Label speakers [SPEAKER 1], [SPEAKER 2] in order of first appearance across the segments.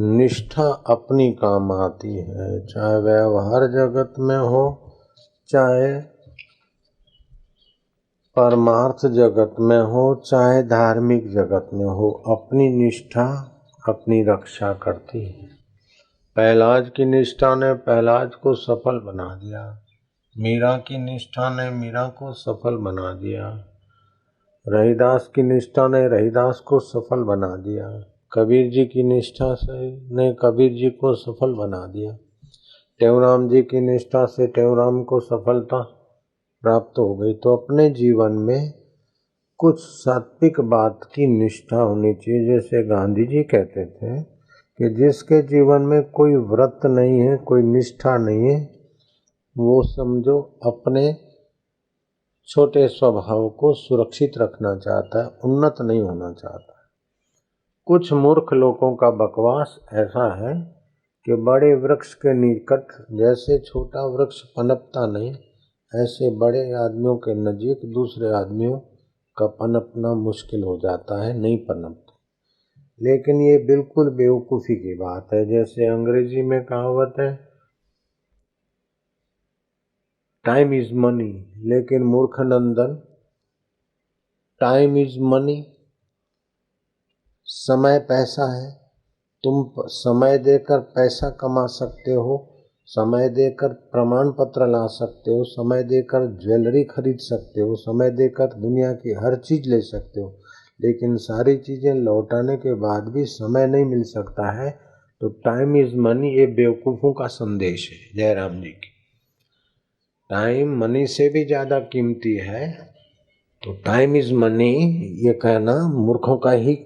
[SPEAKER 1] निष्ठा अपनी काम आती है, चाहे व्यवहार जगत में हो, चाहे परमार्थ जगत में हो, चाहे धार्मिक जगत में हो। अपनी निष्ठा अपनी रक्षा करती है। प्रहलाद की निष्ठा ने प्रहलाद को सफल बना दिया, मीरा की निष्ठा ने मीरा को सफल बना दिया, रहीदास की निष्ठा ने रहीदास को सफल बना दिया, कबीर जी की निष्ठा से ने कबीर जी को सफल बना दिया, टेवराम जी की निष्ठा से टेवराम को सफलता प्राप्त हो गई। तो अपने जीवन में कुछ सात्विक बात की निष्ठा होनी चाहिए। जैसे गांधी जी कहते थे कि जिसके जीवन में कोई व्रत नहीं है, कोई निष्ठा नहीं है, वो समझो अपने छोटे स्वभाव को सुरक्षित रखना चाहता है, उन्नत नहीं होना चाहता है। कुछ मूर्ख लोगों का बकवास ऐसा है कि बड़े वृक्ष के निकट जैसे छोटा वृक्ष पनपता नहीं, ऐसे बड़े आदमियों के नजीक दूसरे आदमियों का पनपना मुश्किल हो जाता है, नहीं पनपता। लेकिन ये बिल्कुल बेवकूफ़ी की बात है। जैसे अंग्रेजी में कहावत है, टाइम इज मनी, लेकिन मूर्ख नंदन, टाइम इज मनी, समय पैसा है। तुम समय देकर पैसा कमा सकते हो, समय देकर प्रमाण पत्र ला सकते हो, समय देकर ज्वेलरी खरीद सकते हो, समय देकर दुनिया की हर चीज़ ले सकते हो, लेकिन सारी चीज़ें लौटाने के बाद भी समय नहीं मिल सकता है। तो टाइम इज मनी ये बेवकूफ़ों का संदेश है जयराम जी की। टाइम मनी से भी ज़्यादा कीमती है, तो टाइम इज मनी ये कहना मूर्खों का ही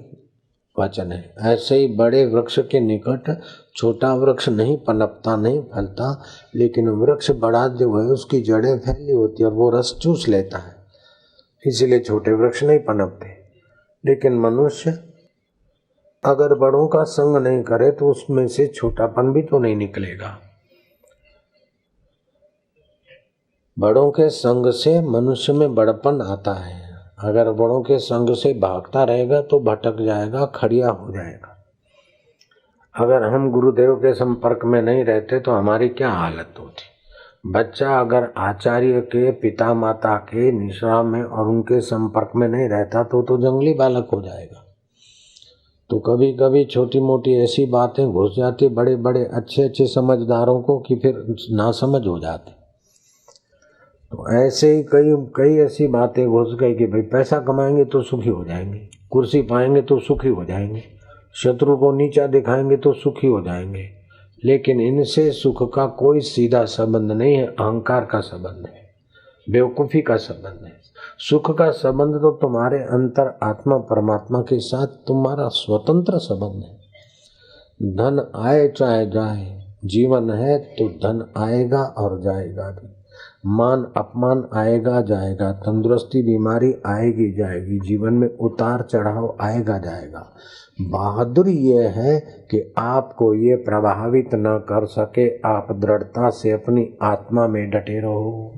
[SPEAKER 1] वचन है। ऐसे ही बड़े वृक्ष के निकट छोटा वृक्ष नहीं पनपता, नहीं फलता, लेकिन वृक्ष बड़ा जो है उसकी जड़ें फैली होती है और वो रस चूस लेता है, इसीलिए छोटे वृक्ष नहीं पनपते। लेकिन मनुष्य अगर बड़ों का संग नहीं करे तो उसमें से छोटापन भी तो नहीं निकलेगा। बड़ों के संग से मनुष्य में बड़पन आता है। अगर बड़ों के संग से भागता रहेगा तो भटक जाएगा, खड़िया हो जाएगा। अगर हम गुरुदेव के संपर्क में नहीं रहते तो हमारी क्या हालत होती। बच्चा अगर आचार्य के पिता माता के निश्रा में और उनके संपर्क में नहीं रहता तो जंगली बालक हो जाएगा। तो कभी कभी छोटी मोटी ऐसी बातें घुस जाती बड़े बड़े अच्छे समझदारों को कि फिर नासमझ हो जाते। तो ऐसे ही कई ऐसी बातें घुस गई कि भाई पैसा कमाएंगे तो सुखी हो जाएंगे, कुर्सी पाएंगे तो सुखी हो जाएंगे, शत्रु को नीचा दिखाएंगे तो सुखी हो जाएंगे। लेकिन इनसे सुख का कोई सीधा संबंध नहीं है, अहंकार का संबंध है, बेवकूफ़ी का संबंध है। सुख का संबंध तो तुम्हारे अंतर आत्मा परमात्मा के साथ तुम्हारा स्वतंत्र संबंध है। धन आए चाहे जाए, जीवन है तो धन आएगा और जाएगा भी, मान अपमान आएगा जाएगा, तंदुरुस्ती बीमारी आएगी जाएगी, जीवन में उतार चढ़ाव आएगा जाएगा। बहादुरी ये है कि आपको ये प्रभावित न कर सके, आप दृढ़ता से अपनी आत्मा में डटे रहो।